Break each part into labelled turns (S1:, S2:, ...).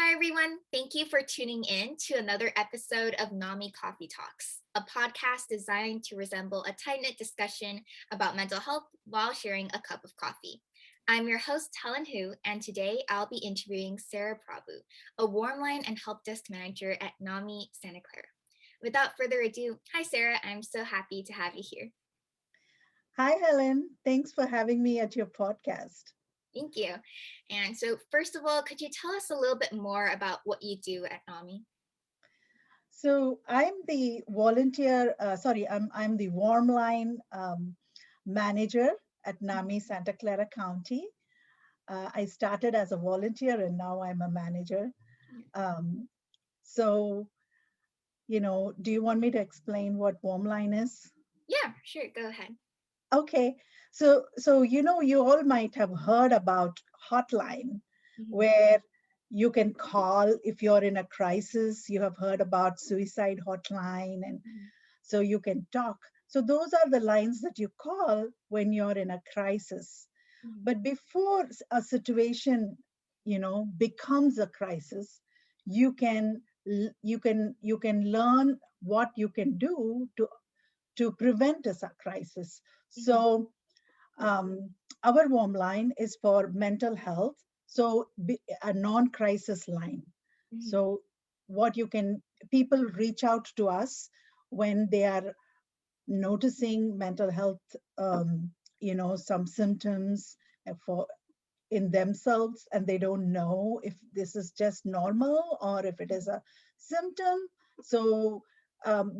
S1: Hi, everyone. Thank you for tuning in to another episode of NAMI Coffee Talks, a podcast designed to resemble a tight knit discussion about mental health while sharing a cup of coffee. I'm your host, Helen Hu, and today I'll be interviewing Sarah Prahbu, a Warmline and Help Desk Manager at NAMI Santa Clara. Without further ado, hi, Sarah. I'm so happy to have you here.
S2: Hi, Helen. Thanks for having me at your podcast.
S1: Thank you. And so, first of all, could you tell us a little bit more about what you do at NAMI?
S2: So I'm the volunteer, I'm the Warmline manager at NAMI Santa Clara County. I started as a volunteer and now I'm a manager. Um, so, do you want me to explain what Warmline is?
S1: Yeah, sure. Go ahead.
S2: Okay, so you all might have heard about hotline,
S1: Mhm.
S2: where you can call if you're in a crisis. You have heard about suicide hotline, and
S1: Mhm.
S2: so you can talk. So those are the lines that you call when you're in a crisis.
S1: Mhm.
S2: But before a situation, becomes a crisis, you can learn what you can do to prevent a crisis.
S1: Mhm.
S2: So our warm line is for mental health, so a non-crisis line.
S1: Mhm.
S2: So what you can people reach out to us when they are noticing mental health, some symptoms for in themselves, and they don't know if this is just normal or if it is a symptom. So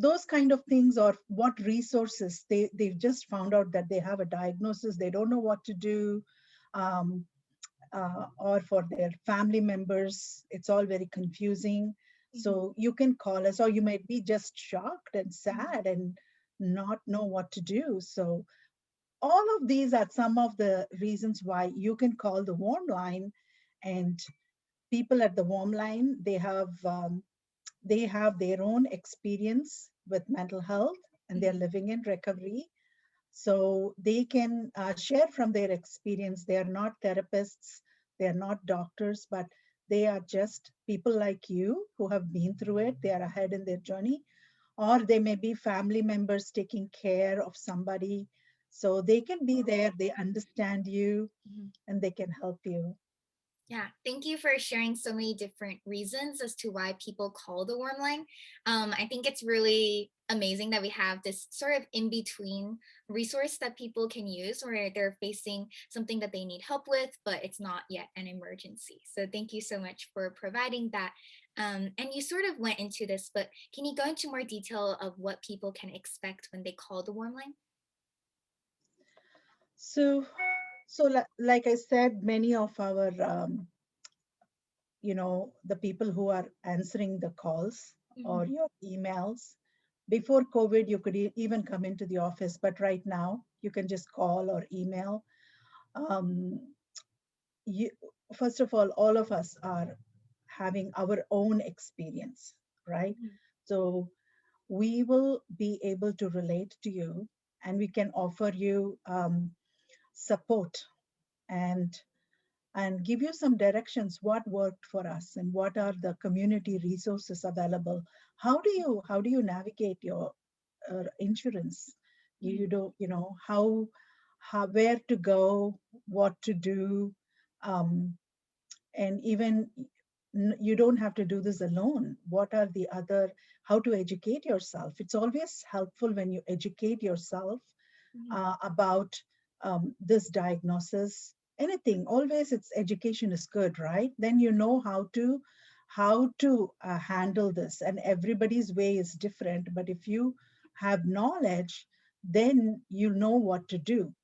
S2: those kind of things, or what resources they've just found out that they have a diagnosis, they don't know what to do. um, or for their family members, it's all very confusing.
S1: Mhm.
S2: So you can call us, or you might be just shocked and
S1: Mhm.
S2: sad and not know what to do. So all of these are some of the reasons why you can call the warm line. And people at the warm line, they have their own experience with mental health, and they're
S1: Mhm.
S2: living in recovery, so they can share from their experience. They are not therapists, they are not doctors, but they are just people like you who have been through it. They are ahead in their journey, or they may be family members taking care of somebody. So they can be there, they understand you,
S1: Mhm.
S2: and they can help you.
S1: Yeah, thank you for sharing so many different reasons as to why people call the warm line. I think it's really amazing that we have this sort of in between resource that people can use where they're facing something that they need help with, but it's not yet an emergency. So, thank you so much for providing that. And you sort of went into this, but can you go into more detail of what people can expect when they call the warm line?
S2: So like I said, many of our the people who are answering the calls or
S1: Mhm.
S2: your emails. Before COVID, you could even come into the office, but right now you can just call or email. Um, you, First of all of us are having our own experience, right?
S1: Mhm.
S2: So we will be able to relate to you, and we can offer you support, and give you some directions what worked for us and what are the community resources available. How do you navigate your insurance? You
S1: Mhm.
S2: don't, how where to go, what to do. um, and even you don't have to do this alone. What are the other, how to educate yourself? It's always helpful when you educate yourself
S1: Mhm.
S2: about this diagnosis. Anything, always, it's education is good, right? Then you know how to handle this, and everybody's way is different. But if you have knowledge, then you know what to do.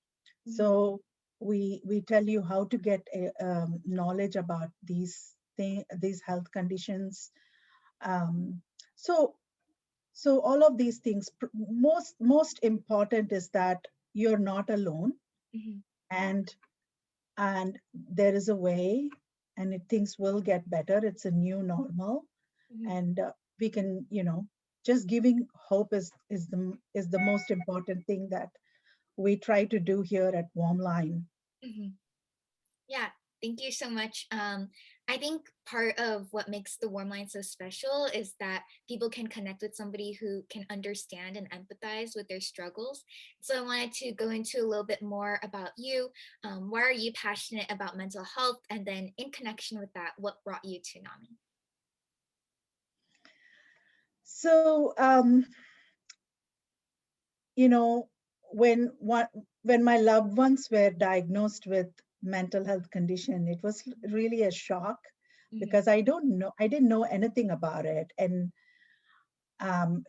S1: Mhm.
S2: So we tell you how to get knowledge about these health conditions. Um, so so all of these things, most important is that you're not alone,
S1: Mhm.
S2: and there is a way, and things will get better. It's a new normal,
S1: Mhm.
S2: and we can, just giving hope is the most important thing that we try to do here at Warm Line.
S1: Mhm. Yeah, thank you so much. I think part of what makes the warm line so special is that people can connect with somebody who can understand and empathize with their struggles. So I wanted to go into a little bit more about you. Why are you passionate about mental health? And then in connection with that, what brought you to NAMI?
S2: So, you know, when one, when my loved ones were diagnosed with mental health condition, it was really a shock
S1: Mhm,
S2: because I didn't know anything about it, and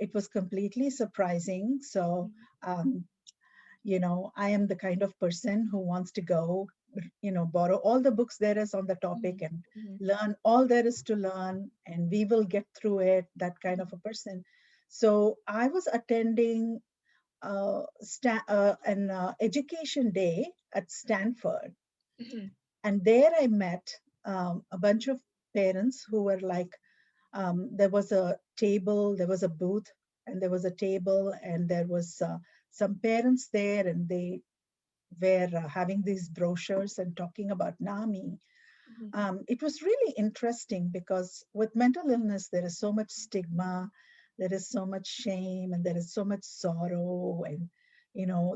S2: it was completely surprising. So,
S1: mhm,
S2: um, I am the kind of person who wants to go, borrow all the books there is on the topic
S1: mhm,
S2: and
S1: mhm,
S2: learn all there is to learn, and we will get through it. That kind of a person. So I was attending an education day at Stanford.
S1: mhm,
S2: And there I met a bunch of parents who were like, there was a table, there was a booth, and there was a table, and there was some parents there, and they were having these brochures and talking about NAMI.
S1: mhm,
S2: It was really interesting because with mental illness, there is so much stigma, there is so much shame, and there is so much sorrow, and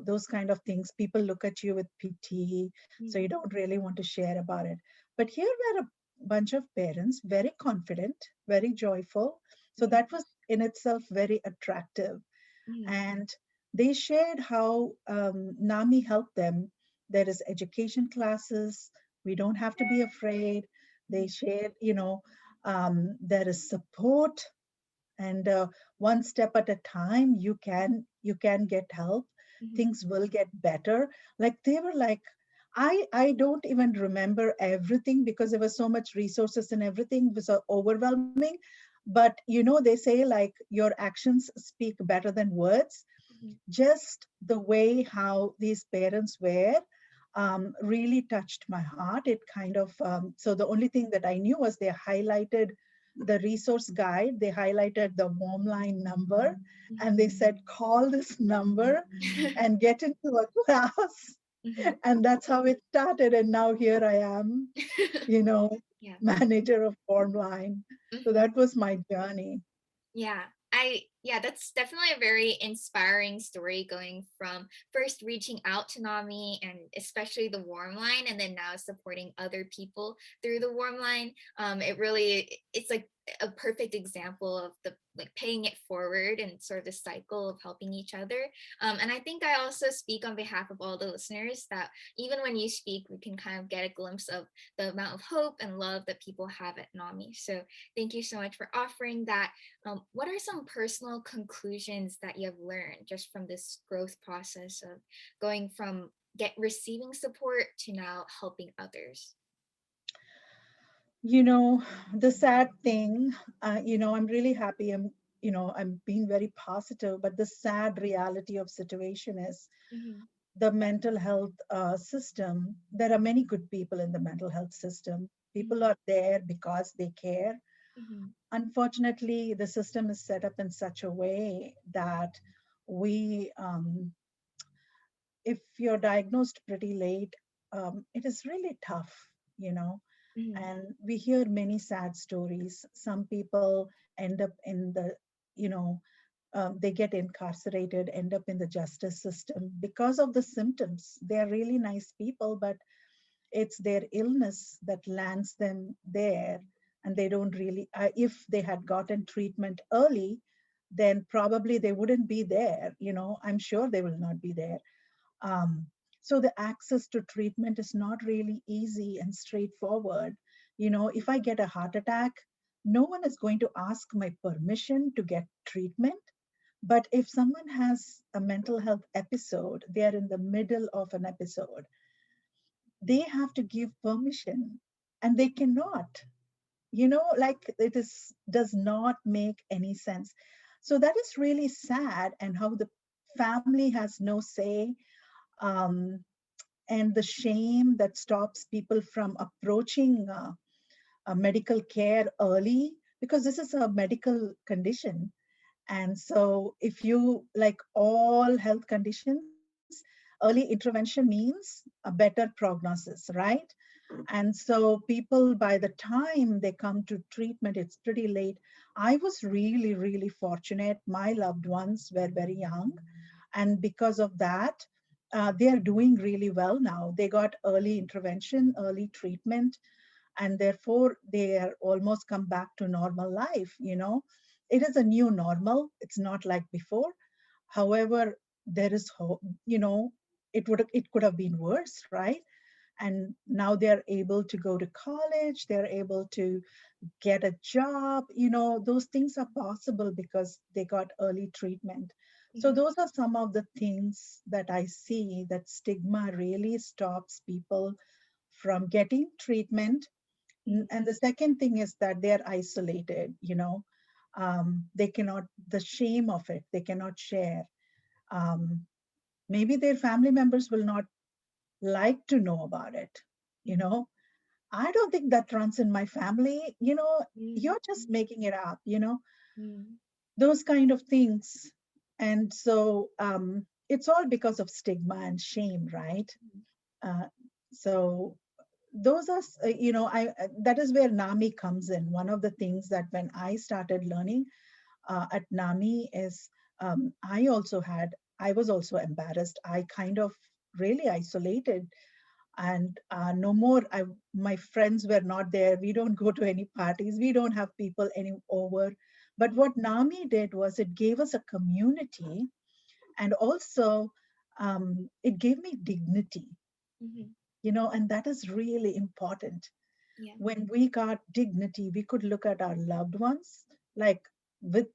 S2: those kind of things. People look at you with pity, so
S1: mhm,
S2: you don't really want to share about it. But here were a bunch of parents, very confident, very joyful. So
S1: mhm,
S2: that was in itself very attractive,
S1: mhm,
S2: and they shared how NAMI helped them. There is education classes. We don't have to be afraid. They
S1: mhm,
S2: shared, there is support, and one step at a time, you can get help.
S1: mhm,
S2: Things will get better. Like they were like, I don't even remember everything because there was so much resources and everything was so overwhelming. But they say like your actions speak better than words.
S1: mhm,
S2: Just the way how these parents were really touched my heart. It kind of, so the only thing that I knew was they highlighted the resource guide, they highlighted the warm line number, and they said, call this number and get into a class.
S1: mhm.
S2: And that's how it started. And now here I am, you know,
S1: Yeah.
S2: manager of warm line. So
S1: Mhm.
S2: that was my journey.
S1: Yeah, yeah, that's definitely a very inspiring story going from first reaching out to NAMI and especially the warm line and then now supporting other people through the warm line. It's like a perfect example of the like paying it forward and sort of the cycle of helping each other. And I think I also speak on behalf of all the listeners that even when you speak, we can kind of get a glimpse of the amount of hope and love that people have at NAMI. So thank you so much for offering that. What are some personal conclusions that you have learned just from this growth process of going from get receiving support to now helping others?
S2: You know, the sad thing, I'm really happy. I'm being very positive, but the sad reality of situation is
S1: Mhm,
S2: the mental health system. There are many good people in the mental health system. People
S1: mhm,
S2: are there because they care.
S1: mhm,
S2: Unfortunately, the system is set up in such a way that we, if you're diagnosed pretty late, it is really tough, you know.
S1: mhm,
S2: And we hear many sad stories. Some people end up in the, you know, they get incarcerated, end up in the justice system because of the symptoms. They're really nice people, but it's their illness that lands them there. And they don't really, if they had gotten treatment early, then probably they wouldn't be there. I'm sure they will not be there. um, so the access to treatment is not really easy and straightforward. If I get a heart attack, no one is going to ask my permission to get treatment. But if someone has a mental health episode, they are in the middle of an episode, they have to give permission, and they cannot. Like it is does not make any sense. So that is really sad, and how the family has no say. um, and the shame that stops people from approaching medical care early, because this is a medical condition. And so, if you, like all health conditions, early intervention means a better prognosis, right? And so people, by the time they come to treatment, it's pretty late. I was really, really fortunate. My loved ones were very young. And because of that, they are doing really well now. They got early intervention, early treatment, and therefore they are almost come back to normal life. It is a new normal. It's not like before. However, there is hope. It could have been worse, right? And now they're able to go to college, they're able to get a job. Those things are possible because they got early treatment. So
S1: Mhm.
S2: those are some of the things that I see, that stigma really stops people from getting treatment.
S1: Mhm.
S2: And the second thing is that they're isolated. They cannot, the shame of it, they cannot share. um, Maybe their family members will not like to know about it. you
S1: Mhm.
S2: know I don't think that runs in my family.
S1: Mhm.
S2: You're just making it up,
S1: Mhm.
S2: those kind of things. And so it's all because of stigma and shame, right? Uh, so those are, that is where NAMI comes in. One of the things that when I started learning at NAMI is I was also embarrassed. I kind of really isolated, and no more. My friends were not there. We don't go to any parties. We don't have people any over. But what NAMI did was it gave us a community, and also it gave me dignity.
S1: Mhm.
S2: And that is really important.
S1: Yeah.
S2: When we got dignity, we could look at our loved ones, like, with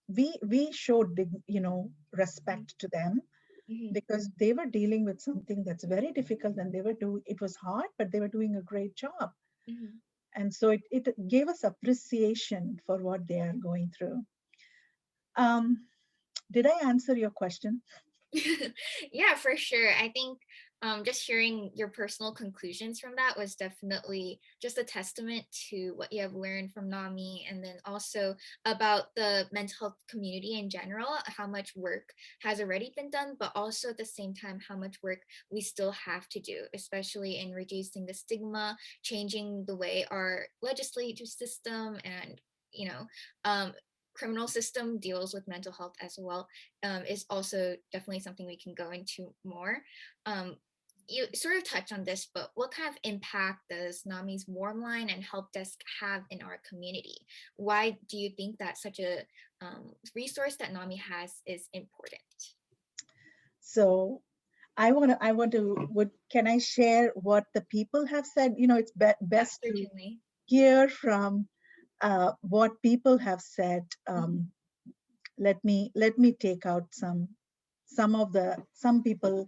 S2: we showed
S1: Mhm.
S2: respect to them,
S1: Mhm.
S2: because they were dealing with something that's very difficult, and it was hard, but they were doing a great job.
S1: Mhm.
S2: And so it gave us appreciation for what they are going through. um, did I answer your question?
S1: Yeah, for sure. I think just hearing your personal conclusions from that was definitely just a testament to what you have learned from NAMI, and then also about the mental health community in general, how much work has already been done, but also at the same time, how much work we still have to do, especially in reducing the stigma, changing the way our legislative system and you know um, criminal system deals with mental health as well, is also definitely something we can go into more. Um, you sort of touched on this, but what kind of impact does NAMI's Warmline and Help Desk have in our community? Why do you think that such a resource that NAMI has is important?
S2: So would can I share what the people have said? It's
S1: Yeah,
S2: best to
S1: certainly.
S2: hear from what people have said.
S1: Mhm.
S2: Let me take out some people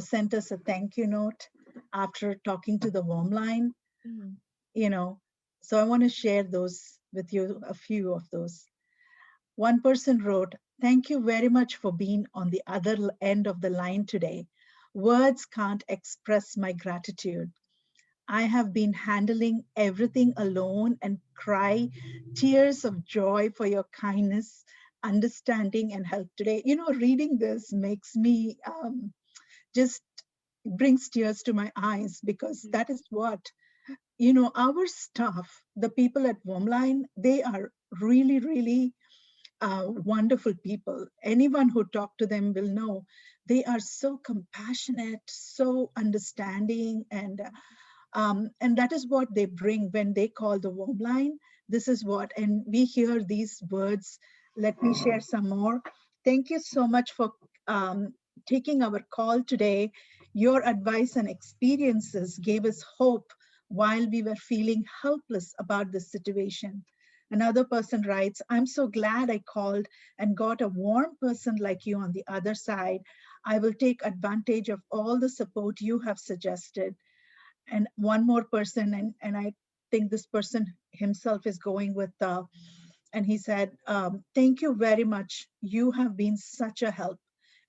S2: sent us a thank you note after talking to the warm line.
S1: Mhm.
S2: you know so I want to share those with you, a few of those. One person wrote, "Thank you very much for being on the other end of the line today. Words can't express my gratitude. I have been handling everything alone and cry tears of joy for your kindness, understanding, and help today." Reading this makes me just brings tears to my eyes, because
S1: Mhm.
S2: that is what, our staff, the people at Warmline, they are really, really wonderful people. Anyone who talked to them will know they are so compassionate, so understanding, and that is what they bring when they call the warm line. This is what, and we hear these words. Let me share some more. Thank you so much for taking our call today. Your advice and experiences gave us hope while we were feeling helpless about this situation. Another person writes, "I'm so glad I called and got a warm person like you on the other side. I will take advantage of all the support you have suggested." And one more person, and I think this person himself is going with and he said, "Thank you very much. You have been such a help.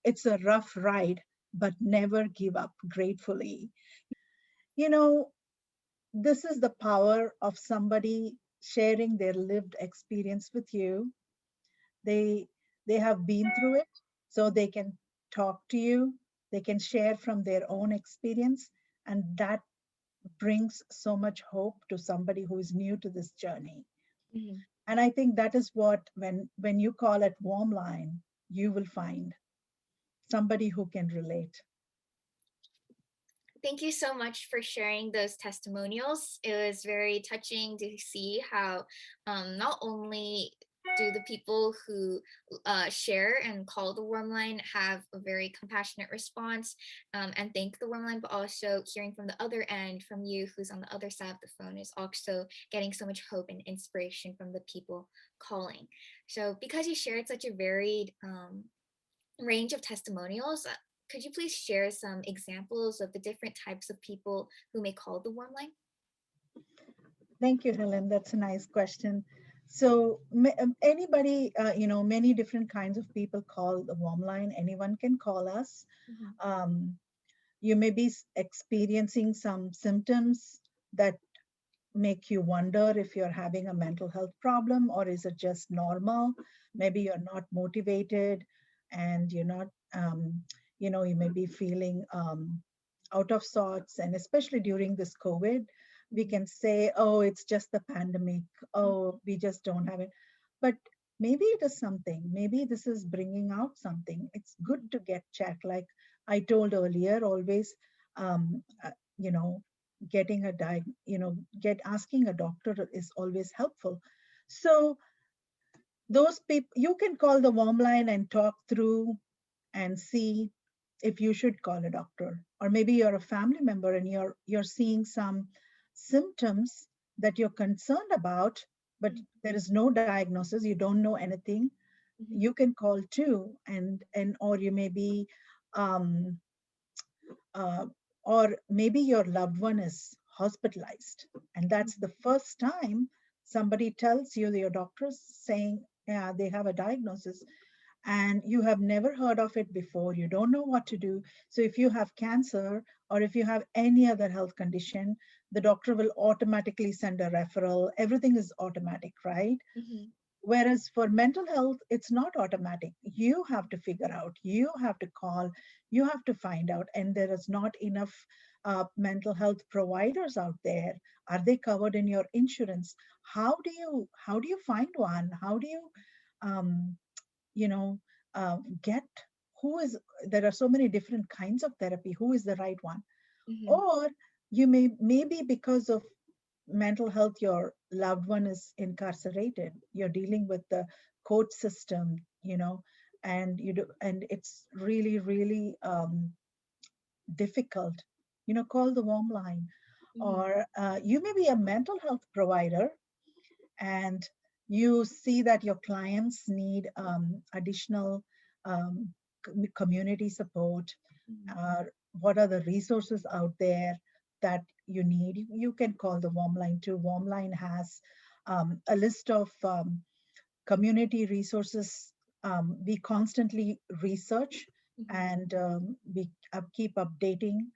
S2: It's a rough ride, but never give up. Gratefully." You know, this is the power of somebody sharing their lived experience with you. They they have been through it, so they can talk to you. They can share from their own experience, and that brings so much hope to somebody who is new to this journey.
S1: Mhm.
S2: And I think that is what, when you call it warm line, you will find somebody who can relate.
S1: Thank you so much for sharing those testimonials. It was very touching to see how not only do the people who share and call the warm line have a very compassionate response and thank the warm line, but also hearing from the other end from you who's on the other side of the phone is also getting so much hope and inspiration from the people calling. So because you shared such a varied range of testimonials, could you please share some examples of the different types of people who may call the warm line?
S2: Thank you, Helen. That's a nice question. So anybody, many different kinds of people call the warm line. Anyone can call us.
S1: Mhm.
S2: Um, you may be experiencing some symptoms that make you wonder if you're having a mental health problem, or is it just normal? Maybe you're not motivated, and you're not, you may be feeling out of sorts. And especially during this COVID, we
S1: Mhm.
S2: can say, oh, it's just the pandemic. Oh, we just don't have it. But maybe it is something. Maybe this is bringing out something. It's good
S1: Mhm.
S2: to get checked. Like I told earlier, always, um, uh, you know, getting a get asking a doctor is always helpful. So those people, you can call the warm line and talk through and see if you should call a doctor. Or maybe you're a family member and you're seeing some symptoms that you're concerned about, but there is no diagnosis, you don't know anything.
S1: Mhm.
S2: You can call too. And or you may be um, uh, or maybe your loved one is hospitalized, and that's
S1: Mhm.
S2: the first time somebody tells you, your doctor's saying, yeah, they have a diagnosis, and you have never heard of it before. You don't know what to do. So if you have cancer, or if you have any other health condition, the doctor will automatically send a referral. Everything is automatic, right?
S1: Mhm.
S2: Whereas for mental health, it's not automatic. You have to figure out, you have to call, you have to find out. And there is not enough mental health providers out there. Are they covered in your insurance? How do you find one? How do you, um, you know, get who is, there are so many different kinds of therapy. Who is the right one?
S1: Mhm.
S2: Or you may, maybe because of mental health, your loved one is incarcerated, you're dealing with the court system, and and it's really, really difficult. Call the warm line.
S1: Mhm.
S2: Or you may be a mental health provider, and you see that your clients need additional community support.
S1: Mhm.
S2: What are the resources out there that you need? You can call the warm line too. Warm line has a list of community resources. We constantly research,
S1: Mhm.
S2: and we keep updating,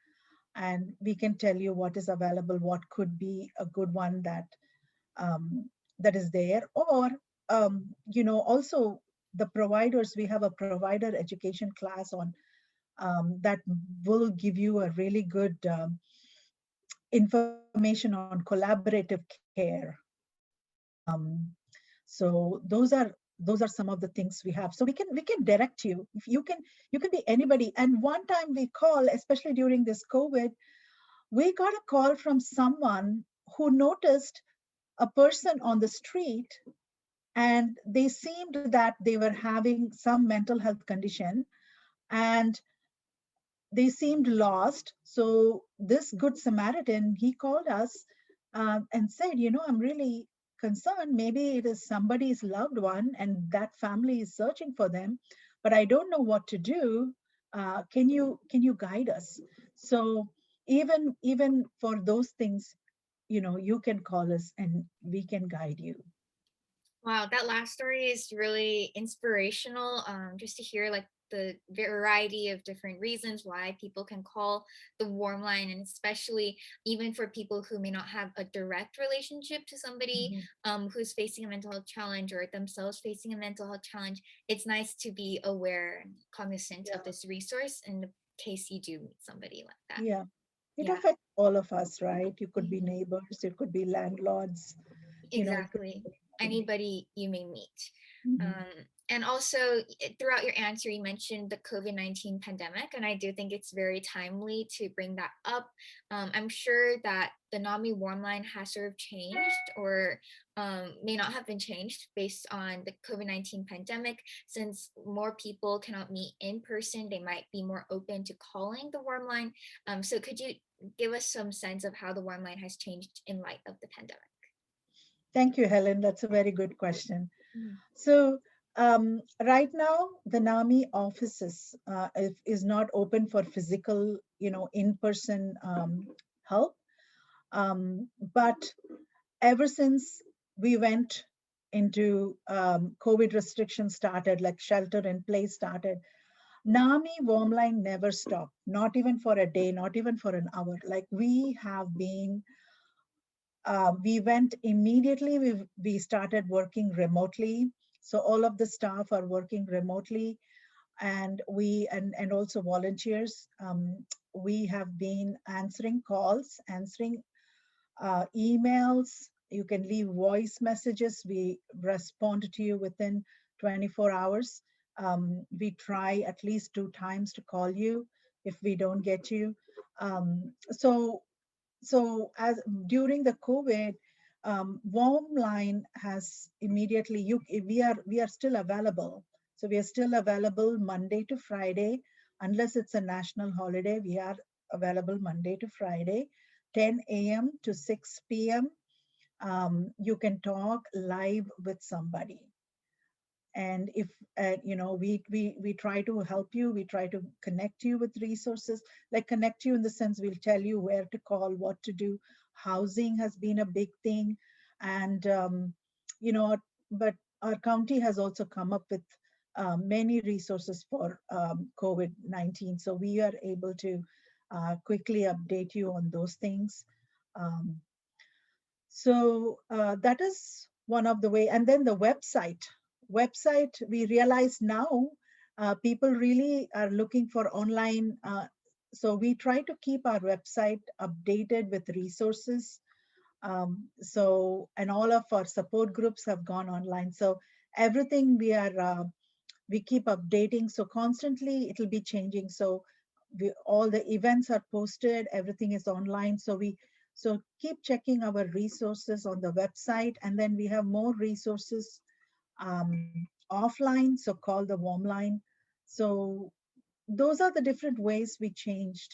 S2: and we can tell you what is available, what could be a good one um, that is there. Or also, the providers, we have a provider education class on that will give you a really good information on collaborative care. um, so those are some of the things we have. So we can direct you. If you can be anybody. And one time we call, especially during this COVID, we got a call from someone who noticed a person on the street, and they seemed that they were having some mental health condition, and they seemed lost. So this good Samaritan, he called us and said, I'm really concerned. Maybe it is somebody's loved one, and that family is searching for them, but I don't know what to do. Can you guide us? So even for those things, you can call us and we can guide you.
S1: Wow, that last story is really inspirational. Just to hear like the variety of different reasons why people can call the warm line, and especially even for people who may not have a direct relationship to somebody
S2: Mhm.
S1: who's facing a mental health challenge or themselves facing a mental health challenge. It's nice to be aware and cognizant of
S2: Yeah,
S1: this resource in the case you do meet somebody like that.
S2: yeah. It
S1: Yeah.
S2: affects all of us, right? You could be
S1: Mhm.
S2: neighbors, you could be landlords, it could
S1: Exactly.
S2: be anybody.
S1: Anybody you may meet.
S2: Mhm.
S1: Um, and also, throughout your answer, you mentioned the COVID-19 pandemic, and I do think it's very timely to bring that up. I'm sure that the NAMI Warmline has sort of changed or may not have been changed based on the COVID-19 pandemic. Since more people cannot meet in person, they might be more open to calling the Warmline. So, could you give us some sense of how the Warmline has changed in light of the pandemic?
S2: Thank you, Helen. That's a very good question.
S1: Mhm.
S2: So, right now, the NAMI offices is not open for physical, in-person help. But ever since we went into COVID restrictions started, like shelter in place started, NAMI Warmline never stopped, not even for a day, not even for an hour. Like we went immediately, we started working remotely. So all of the staff are working remotely, and and also volunteers. We have been answering calls, answering emails. You can leave voice messages. We respond to you within 24 hours. We try at least 2 times to call you if we don't get you. So as during the COVID, warm line has immediately we are still available. So we are still available Monday to Friday, unless it's a national holiday. We are available Monday to Friday, 10 a.m. to 6 p.m. You can talk live with somebody, and if we try to help you, we try to connect you with resources, like connect you in the sense we'll tell you where to call, what to do. Housing has been a big thing, and you know but our county has also come up with many resources for COVID-19, so we are able to quickly update you on those things. um, so that is one of the way. And then the website, we realize now people really are looking for online. So we try to keep our website updated with resources. And all of our support groups have gone online. So everything we keep updating. So constantly it'll be changing. So all the events are posted, everything is online. So keep checking our resources on the website, and then we have more resources offline. So call the warm line. So those are the different ways we changed.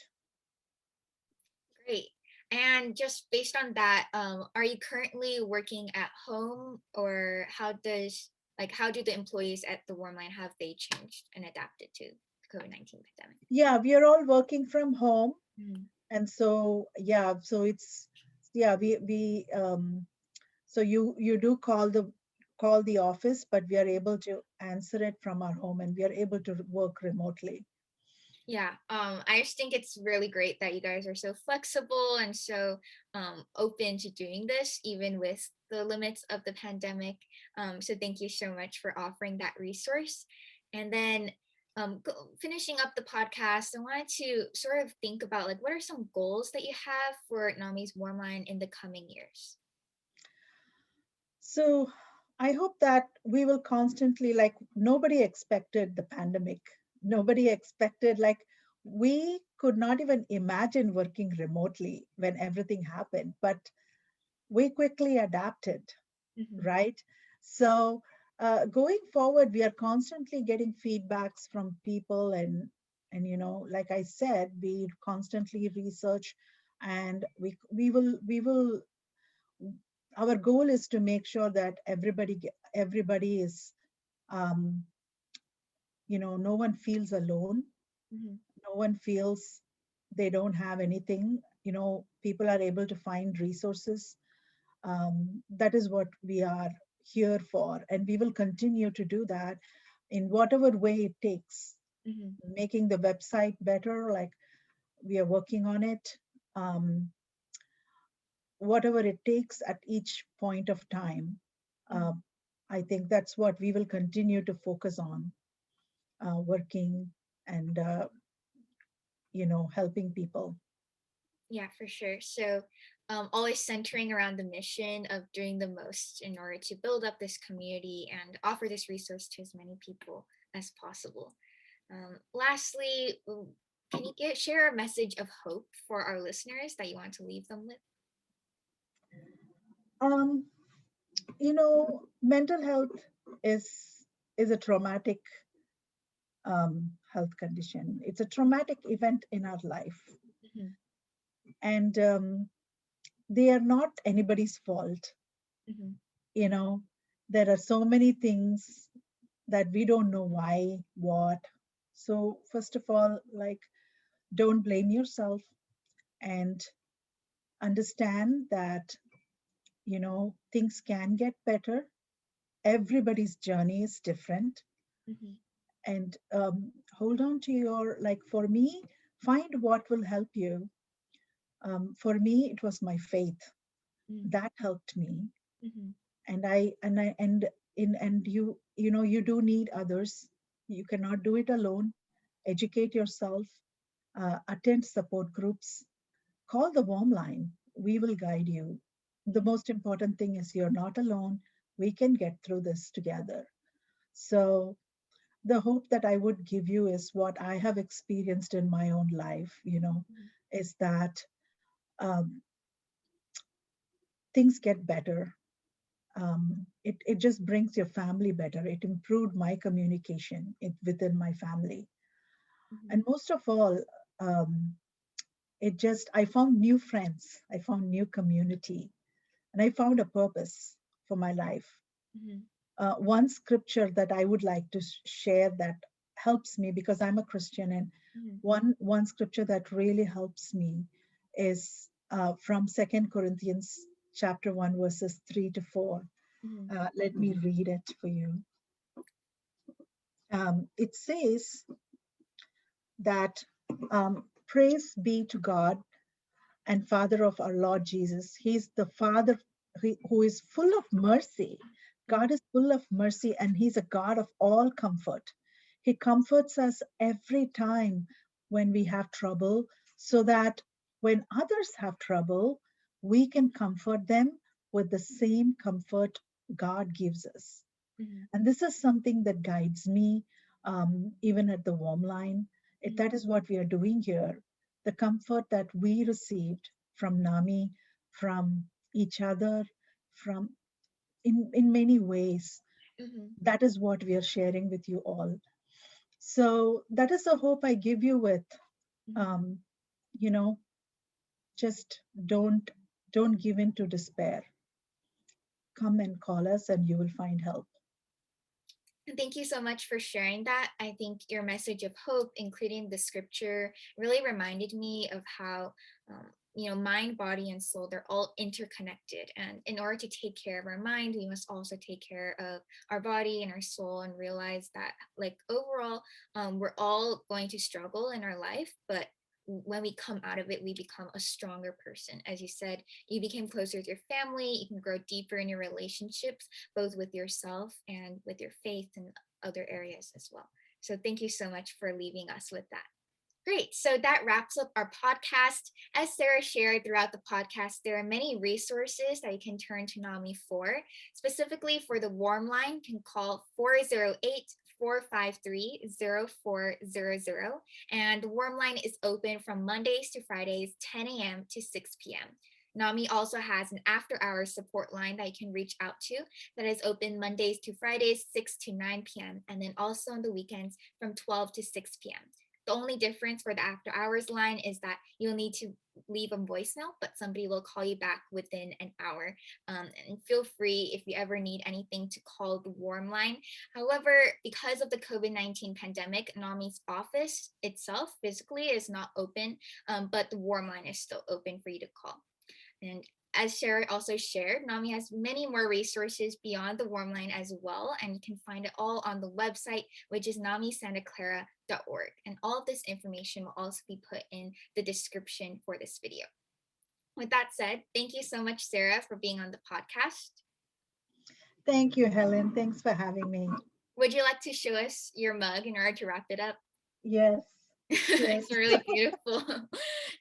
S1: Great. And just based on that, are you currently working at home, or how do the employees at the Warmline have they changed and adapted to the COVID-19 pandemic?
S2: Yeah, we are all working from home,
S1: Mhm.
S2: and so yeah, so it's yeah we so you do call the office, but we are able to answer it from our home, and we are able to work remotely.
S1: Yeah, I just think it's really great that you guys are so flexible and so open to doing this, even with the limits of the pandemic. So thank you so much for offering that resource. And then finishing up the podcast, I wanted to sort of think about like what are some goals that you have for NAMI's Warmline in the coming years?
S2: So I hope that we will constantly, like, nobody expected the pandemic. Nobody expected, like, we could not even imagine working remotely when everything happened, but we quickly adapted,
S1: Hmm.
S2: right? So going forward, we are constantly getting feedbacks from people, and like I said, we constantly research, and we will our goal is to make sure that everybody is um, no one feels alone,
S1: Hmm.
S2: no one feels they don't have anything. People are able to find resources. That is what we are here for, and we will continue to do that in whatever way it takes.
S1: Hmm.
S2: Making the website better, like we are working on it. um, Whatever it takes at each point of time. Uh, I think that's what we will continue to focus on, working and helping people.
S1: Yeah, for sure. So, always centering around the mission of doing the most in order to build up this community and offer this resource to as many people as possible. Lastly, can you share a message of hope for our listeners that you want to leave them with?
S2: Um, Mental health is a traumatic health condition. It's a traumatic event in our life,
S1: Mm-hmm,
S2: and they are not anybody's fault.
S1: mm-hmm,
S2: You know, there are so many things that we don't know why, what. So first of all, like, don't blame yourself, and understand that things can get better. Everybody's journey is different,
S1: mm-hmm,
S2: and hold on to your, like, for me, find what will help you. For me, it was my faith that helped me,
S1: mm-hmm,
S2: and you do need others. You cannot do it alone. Educate yourself, attend support groups, call the warm line. We will guide you. The
S1: mm-hmm,
S2: most important thing is you're not alone. We can get through this together. So the hope that I would give you is what I have experienced in my own life, is that um, things get better. It just brings your family better. It improved my communication within my family.
S1: mm-hmm,
S2: And most of all, um, I found new friends, I found new community, and I found a purpose for my life.
S1: mm-hmm,
S2: One scripture that I would like to share that helps me, because I'm a Christian, and
S1: mm-hmm,
S2: one scripture that really helps me is from Second Corinthians chapter 1, verses 3 to 4.
S1: mm-hmm,
S2: Let me read it for you. It says that praise be to God and Father of our Lord Jesus. He's the Father who is full of mercy. God is full of mercy, and He's a God of all comfort. He comforts us every time when we have trouble, so that when others have trouble, we can comfort them with the same comfort God gives us.
S1: mm-hmm,
S2: And this is something that guides me, even at the warm line.
S1: mm-hmm,
S2: That is what we are doing here. The comfort that we received from NAMI, from each other, from in many ways,
S1: mm-hmm,
S2: that is what we are sharing with you all. So that is the hope I give you with,
S1: mm-hmm.
S2: um, you know, just don't give in to despair. Come and call us, and you will find help.
S1: And thank you so much for sharing that. I think your message of hope, including the scripture, really reminded me of how, mind, body, and soul, they're all interconnected. And in order to take care of our mind, we must also take care of our body and our soul and realize that, like, overall, we're all going to struggle in our life, but when we come out of it, we become a stronger person. As you said, you became closer with your family, you can grow deeper in your relationships, both with yourself and with your faith and other areas as well. So thank you so much for leaving us with that. Great. So that wraps up our podcast. As Sarah shared throughout the podcast, there are many resources that you can turn to NAMI for. Specifically for the warm line, you can call 408 453 0400. And the warm line is open from Mondays to Fridays, 10 a.m. to 6 p.m. NAMI also has an after hours support line that you can reach out to that is open Mondays to Fridays, 6 to 9 p.m. And then also on the weekends from 12 to 6 p.m. The only difference for the after hours line is that you'll need to leave a voicemail, but somebody will call you back within an hour. And feel free if you ever need anything to call the warm line. However, because of the COVID-19 pandemic, NAMI's office itself physically is not open, but the warm line is still open for you to call. And as Sarah also shared, NAMI has many more resources beyond the warm line as well. And you can find it all on the website, which is namisantaclara.org. And all of this information will also be put in the description for this video. With that said, thank you so much, Sarah, for being on the podcast.
S2: Thank you, Helen. Thanks for having me.
S1: Would you like to show us your mug in order to wrap it up?
S2: Yes, yes.
S1: It's really beautiful.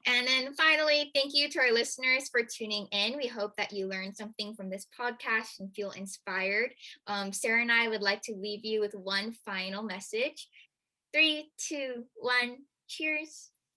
S1: And then And finally, thank you to our listeners for tuning in. We hope that you learned something from this podcast and feel inspired. Sarah and I would like to leave you with one final message. 3, 2, 1, cheers.